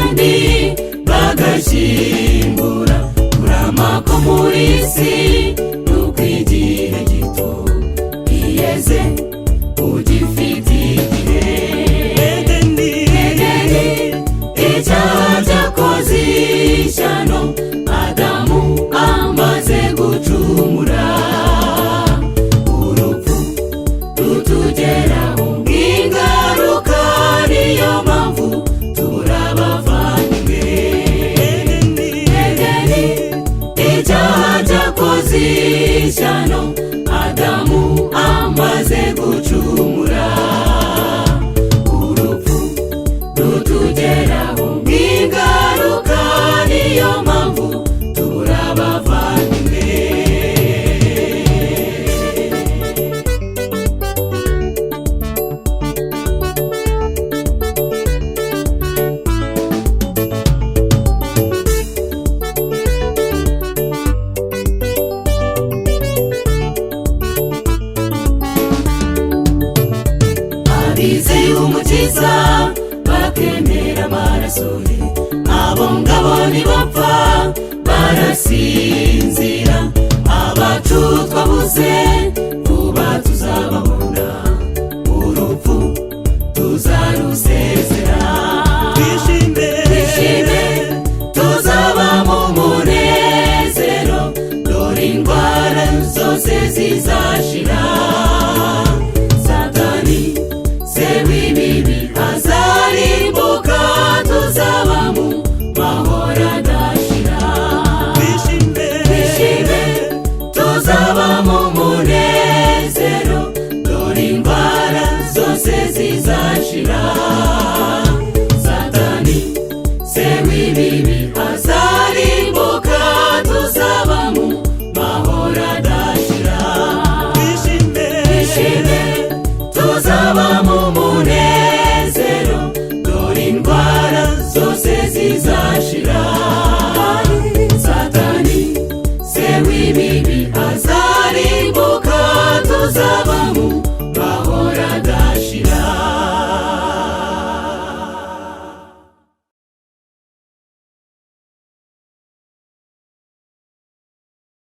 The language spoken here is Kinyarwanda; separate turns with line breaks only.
abandi bagashyingura kurama ko muri isi nuko igihe gito iyeze ugifite igihe. Edeni icyaha cyakoze ishyano Adamu amaze gucumura, urupfu rutugeraho nk'ingaruka, niyo mpamvu tubura abavandimwe. Edeni icyaha cyakoze ishyano Adamu amaze gucumura, urupfu rutugeraho nk'ingaruka, niyo mpamvu tubura abavandimwe. Abizeye umukiza bakemera amaraso ye, abo ngabo ntibapfa barasinzira. Abacu twabuze vuba tuzababona, urupfu tuzarusezera. Twishime tuzaba mu munezero, dore indwara zose zizashira. Satani se w'ibibi azarimbuka, tuzaba mu mahoro adashira. Twishime tuzaba mu munezero, dore indwara zose zizashira.